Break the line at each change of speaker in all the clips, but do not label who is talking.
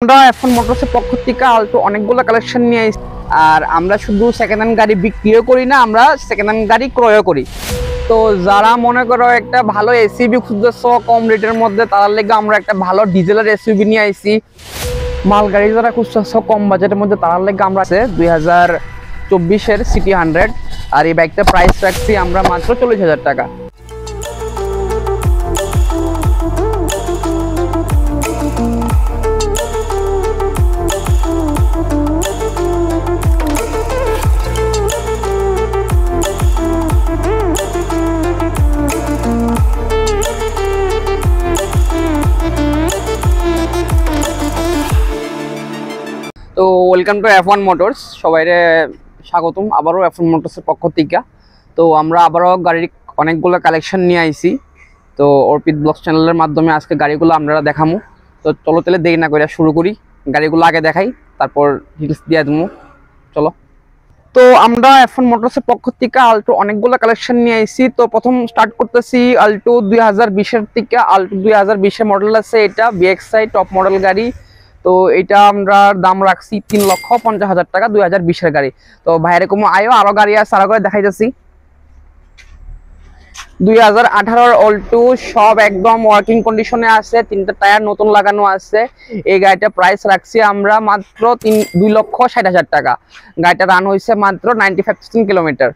আমরা এখন মোটরসের পক্ষ থেকে আলটো অনেকগুলো কালেকশন নিয়ে আসি। আর আমরা শুধু সেকেন্ড হ্যান্ড গাড়ি বিক্রিও করি না, আমরা সেকেন্ড হ্যান্ড গাড়ি ক্রয়ও করি। তো যারা মনে করো একটা ভালো এসইউভি খুঁজতেছো কম রেটের মধ্যে, তার লেগে আমরা একটা ভালো ডিজেলের এসইউভি নিয়ে আইছি। মাল গাড়ি যারা খুঁজতেছো কম বাজেটের মধ্যে, তার লেগে আমরা আছে 2024-এর সিটি 100। আর এই বাইকটা প্রাইস রাখছি আমরা মাত্র 40,000 টাকা। তো ওয়েলকাম টু F1 মোটরস, সবাইরে স্বাগতম আবারও F1 মোটরসের পক্ষ থেকে। তো আমরা আবারও গাড়ির অনেকগুলো কালেকশন নিয়ে আইছি। তো অর্পিত ব্লগস চ্যানেলের মাধ্যমে আজকে গাড়িগুলো আমরা দেখামু। তো চলো তাহলে দেরি না করে শুরু করি, গাড়িগুলো আগে দেখাই, তারপর ডিটেলস দিয়ে দেবো। চলো। তো আমরা F1 মোটরসের পক্ষ থেকে আলটো অনেকগুলো কালেকশন নিয়ে আইছি। তো প্রথম স্টার্ট করতেছি আলটো 2020-এর থেকে। আলটো 2020-এর মডেল আছে, এটা BXI টপ মডেল গাড়ি। তো এটা আমরা দাম রাখছি 3,50,000 টাকা, 2020-এর গাড়ি। তো ভাইয়ের কম আরো গাড়ি আছে, আরো করে দেখাই যাচ্ছি। 2018-এর অল্টো, সব একদম ওয়ার্কিং কন্ডিশনে আছে, 3টা টায়ার নতুন লাগানো আছে। এই গাড়িটা প্রাইস রাখছি আমরা মাত্র 2,60,000 টাকা। গাড়িটা রান হয়েছে মাত্র 95,000 কিলোমিটার।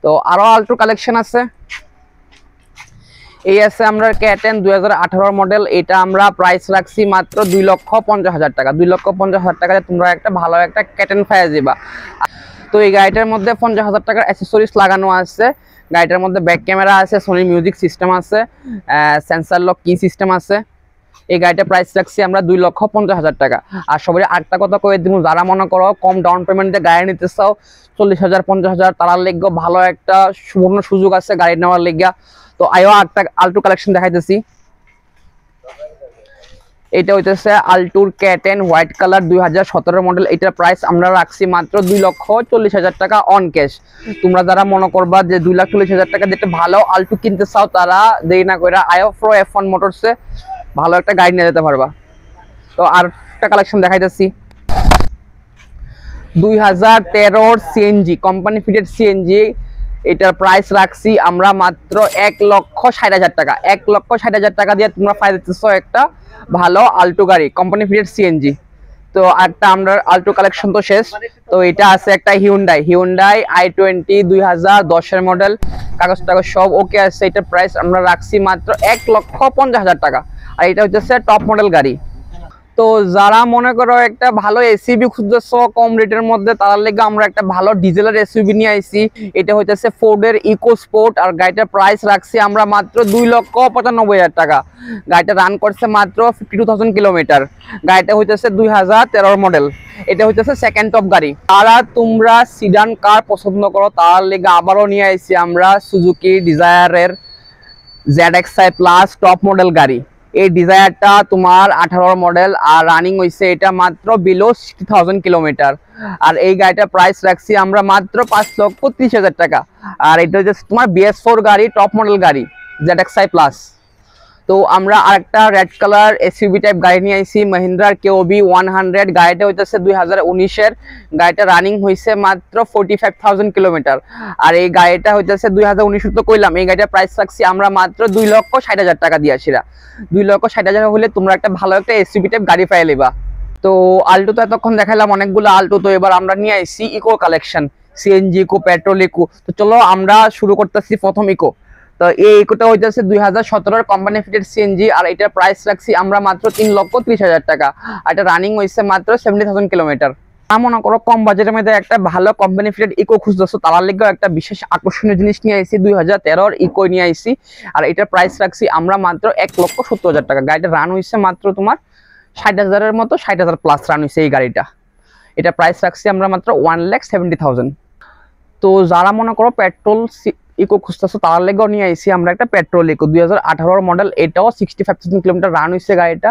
তো আরো আল্টো কালেকশন আছে। এই আছে আমরা K10 2018 মডেল, এটা আমরা প্রাইস রাখছি মাত্র 2,50,000 টাকা। 2,50,000 টাকায় তোমরা একটা ভালো একটা K10 পেয়ে যাবা। তো এই গাড়িটার মধ্যে 50,000 টাকার অ্যাক্সেসরিজ লাগানো আছে। গাড়িটার মধ্যে ব্যাক ক্যামেরা আছে, সোনি মিউজিক সিস্টেম আছে, সেন্সার লক কি সিস্টেম আছে। এই গাড়িটার প্রাইস রাখছি আমরা 2,50,000 টাকা। আর সবাই আরেকটা কথা কয়ে দিব, যারা মনে করো কম ডাউন পেমেন্টে গাড়ি নিতে চাও, 40,000 50,000, তার লেগে ভালো একটা সুবর্ণ সুযোগ আছে গাড়ি নেওয়ার লেগে। তো আয়ো একটা আল্টো কালেকশন দেখাইতেছি। এটা হইতেছে আল্টুর K10 হোয়াইট কালার 2017 মডেল। এটার প্রাইস আমরা রাখছি মাত্র 2,40,000 টাকা অন ক্যাশ। তোমরা যারা মনে করবা যে 2,40,000 টাকা যেটা ভালো আল্টু কিনতে চাও, তারা দেরি না করে আয়ো প্রো F1 মোটরসে ভালো একটা গাড়ি নিয়ে যেতে পারবা। তো আর একটা কালেকশন দেখাইতেছি। 2013 সিএনজি কোম্পানি ফিটেড সিএনজি, এটার প্রাইস রাখছি আমরা মাত্র 1,60,000 টাকা। 1,60,000 টাকা দিয়ে তোমরা পাই দিতেছ একটা ভালো আল্টো গাড়ি কোম্পানি ফিটেড সিএনজি। তো একটা আমরা আল্টো কালেকশন তো শেষ। তো এটা আছে একটা হিউন্ডাই i20 2010-এর মডেল, কাগজ টাগজ সব ওকে আছে। এটার প্রাইস আমরা রাখছি মাত্র 1,50,000 টাকা। আর এটা হচ্ছে টপ মডেল গাড়ি। তো যারা মনে করো একটা ভালো এসইউভি খুঁজতেছো কম রেটের মধ্যে, তার লেগে আমরা একটা ভালো ডিজেলের এসইউভি নিয়ে আইছি। এটা হইতেছে ফোর্ডের ইকো স্পোর্ট। আর গাড়িটার প্রাইস রাখছি আমরা মাত্র 2,95,000 টাকা। গাড়িটা রান করছে মাত্র 52,000 কিলোমিটার। গাড়িটা হইতেছে 2013 মডেল। এটা হইতেছে সেকেন্ড টপ গাড়ি। তারা তোমরা সিডান কার পছন্দ করো, তার লেগে আবারও নিয়ে আইছি আমরা সুজুকি ডিজায়ারের ZXi প্লাস টপ মডেল গাড়ি। এই ডিজায়ারটা তোমার 18 মডেল, আর রানিং হইছে এটা মাত্র বিলো 60,000 কিলোমিটার। আর এই গাড়িটার প্রাইস রাখছি আমরা মাত্র 5,30,000 টাকা। আর এটা হচ্ছে তোমার BS4 গাড়ি, টপ মডেল গাড়ি ZXi প্লাস। তো আমরা আরেকটা রেড কালার এসইউভি টাইপ গাড়ি নিয়ে আইছি, মহিন্দ্রার KOB 100। গাড়িটা হইতেছে 2019-এর। গাড়িটা রানিং হয়েছে মাত্র 45,000 কিলোমিটার। আর এই গাড়িটা হইতেছে 2019 তো কইলাম। এই গাড়িটার প্রাইস রাখছি আমরা মাত্র 2,60,000 টাকা দিয়ে আসিরা। 2,60,000 হলে তোমরা একটা ভালো একটা এসইউভি টাইপ গাড়ি পাই লেবা। তো আল্টো তো এতক্ষণ দেখাইলাম অনেকগুলো আল্টো। তো এবার আমরা নিয়ে আইছি eco collection, CNG eco, petrol eco. তো চলো আমরা শুরু করতেছি প্রথম ইকো। তো এই ইকোটা হইতেছে 2017-এর কোম্পানি ফিটেড সিএনজি। আর এটার প্রাইস রাখছি আমরা মাত্র 3,30,000 টাকা। আর এটা রানিং হয়েছে মাত্র 70,000 কিলোমিটার। মনে করো কম বাজেটের মধ্যে একটা ভালো কোম্পানি ফিটেড ইকো খুঁজতেছো, তার লেগে একটা বিশেষ আকর্ষণীয় জিনিস নিয়ে আইছি। 2013-এর ইকো নিয়ে আইছি। আর এটার প্রাইস রাখছি আমরা মাত্র 1,70,000 টাকা। গাড়িটা রান হয়েছে মাত্র তোমার 60,000-এর মতো, 60,000 প্লাস রান হয়েছে এই গাড়িটা। এটা প্রাইস রাখছি আমরা মাত্র 1,70,000। তো যারা মনে করো পেট্রোল ইকো খুঁজতেছো, তার লেগেও নিয়ে আইছি আমরা একটা পেট্রোল ইকো 2018 মডেল। এটাও 65,000 কিলোমিটার রান হয়েছে গাড়িটা।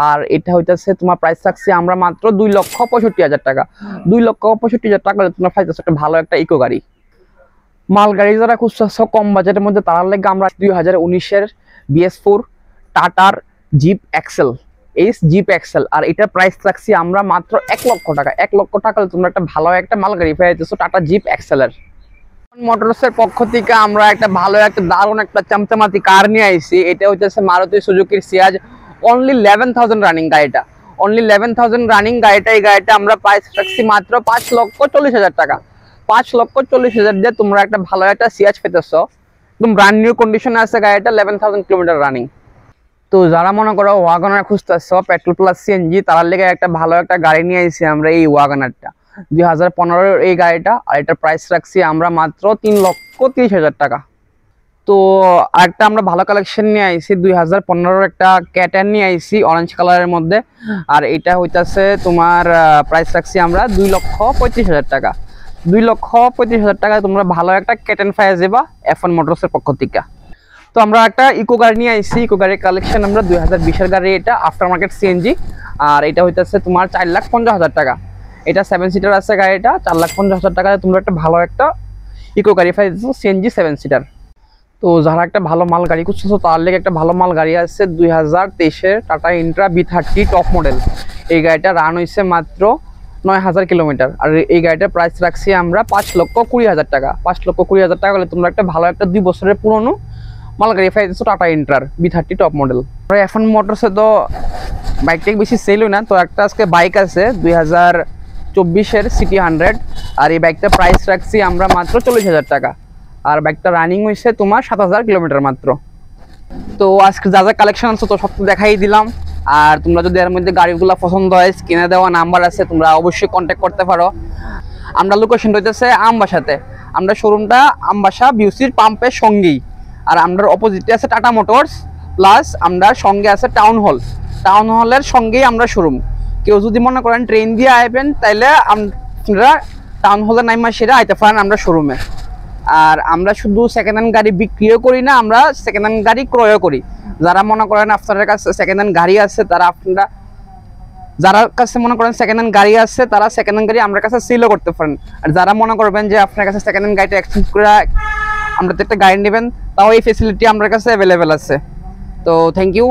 আর এটা হইতেছে তোমার প্রাইস রাখছি আমরা মাত্র 2,65,000 টাকা। 2,65,000 টাকা তোমার পাইতেছো একটা ভালো একটা ইকো গাড়ি। মাল গাড়ি যারা খুঁজতেছো কম বাজেটের মধ্যে, তার লেগে আমরা 2019-এর BS4 টাটার Zip XL H Zip XL. আর এটার প্রাইস রাখছি আমরা মাত্র 1 লক্ষ টাকা। 1 লক্ষ টাকা তোমরা একটা ভালো একটা মাল গাড়ি পেয়ে যাচ্ছ টাটা জিপ এক্সেলের। মোটরসের পক্ষ থেকে আমরা একটা ভালো একটা দারুণ একটা চমচমাতি কার নিয়ে আইছি। এটা হচ্ছে মারুতি সুজুকির সিয়াজ, অনলি 11,000 রানিং গাড়িটা, অনলি 11,000 রানিং গাড়িটা। এই গাড়িটা আমরা প্রাইস রাখছি মাত্র 5,40,000 টাকা। 5,40,000 দিয়ে তোমরা একটা ভালো একটা সিয়াজ পেতেছো, একদম ব্র্যান্ড নিউ কন্ডিশনে আছে গাড়িটা, 11,000 কিলোমিটার রানিং। তো যারা মনে করো ওয়াগনার খুঁজতেছো পেট্রোল প্লাস সিএনজি, তার লেগে একটা ভালো একটা গাড়ি নিয়ে আইছি আমরা, এই ওয়াগনারটা 2015 এই গাড়িটা। আর এটার প্রাইস রাখছি আমরা মাত্র 3,30,000 টাকা। তো আরেকটা আমরা ভালো কালেকশন নিয়ে আইছি, 2015 একটা ক্যাটার নিয়ে আইছি অরেঞ্জ কালারের মধ্যে। আর এটা হইতাছে তোমার প্রাইস রাখছি আমরা 2,35,000 টাকা। 2,35,000 টাকায় তোমরা ভালো একটা ক্যাটেন পেয়ে যাবা F1 মোটরসের পক্ষ থেকে। তো আমরা একটা ইকো গাড়ি নিয়ে আইছি, ইকো গাড়ির কালেকশন আমরা 2020 গাড়ি, এটা আফটার মার্কেট সিএনজি। আর এটা হইতাছে তোমার 4,50,000 টাকা। এটা 7 সিটার আছে গাড়িটা, 4,50,000 টাকায় তোমরা একটা ভালো একটা ইকো গাড়ি পেয়ে যাচ্ছ সিএনজি 7 সিটার। তো যারা একটা ভালো মাল গাড়ি খুঁজছো তার লেগে একটা ভালো মাল গাড়ি আছে 2023-এর Tata Intra B30 top model. এই গাড়িটা রান হয়েছে মাত্র 9,000 কিলোমিটার। আর এই গাড়িটার প্রাইস রাখছি আমরা 5,20,000 টাকা। 5,20,000 টাকা হলে তোমরা একটা ভালো একটা 2 বছরের পুরনো মাল গাড়ি পাইছো টাটা ইন্ট্রার B30 টপ মডেল। এখন মোটরসে তো বাইকটা বেশি সেল হয় না, তো একটা আজকে বাইক আছে 2024-এর সিটি 100। আর এই বাইকটার প্রাইস রাখছি আমরা মাত্র 40,000 টাকা। আর বাইকটা রানিং হয়েছে তোমার 7,000 কিলোমিটার মাত্র। তো আজকে যা যা কালেকশন আছে তো সব তো দেখাই দিলাম। আর তোমরা যদি এর মধ্যে গাড়িগুলো পছন্দ হয়, স্ক্রিনে দেওয়া নাম্বার আছে, তোমরা অবশ্যই কন্ট্যাক্ট করতে পারো। আমরা লোকেশন হইতেছে আমবাসাতে, আমরা শোরুমটা আমবাসা বিউসির পাম্পের সঙ্গেই। আর আমরা অপোজিটে আছে টাটা মোটরস, প্লাস আমরা সঙ্গে আছে টাউন হল, টাউন হলের সঙ্গেই আমরা শোরুম। কেউ যদি মনে করেন ট্রেন দিয়ে আইবেন তাইলে আমরা টাউন হলের নাইমা সেরা আইতে পারেন আমরা শোরুমে। আর আমরা শুধু সেকেন্ড হ্যান্ড গাড়ি বিক্রিও করি না, আমরা সেকেন্ড হ্যান্ড গাড়ি ক্রয়ও করি। যারা মনে করেন আপনাদের কাছে সেকেন্ড হ্যান্ড গাড়ি আছে, তারা আপনারা যারা কাছে মনে করেন সেকেন্ড হ্যান্ড গাড়ি আছে, তারা সেকেন্ড হ্যান্ড গাড়ি আমার কাছে সেলও করতে পারেন। আর যারা মনে করবেন যে আপনার কাছে সেকেন্ড হ্যান্ড গাড়িটা এক্সচেঞ্জ করে আমরা একটা গাড়ি নেবেন, তাও এই ফেসিলিটি আমার কাছে অ্যাভেলেবেল আছে। তো থ্যাংক ইউ।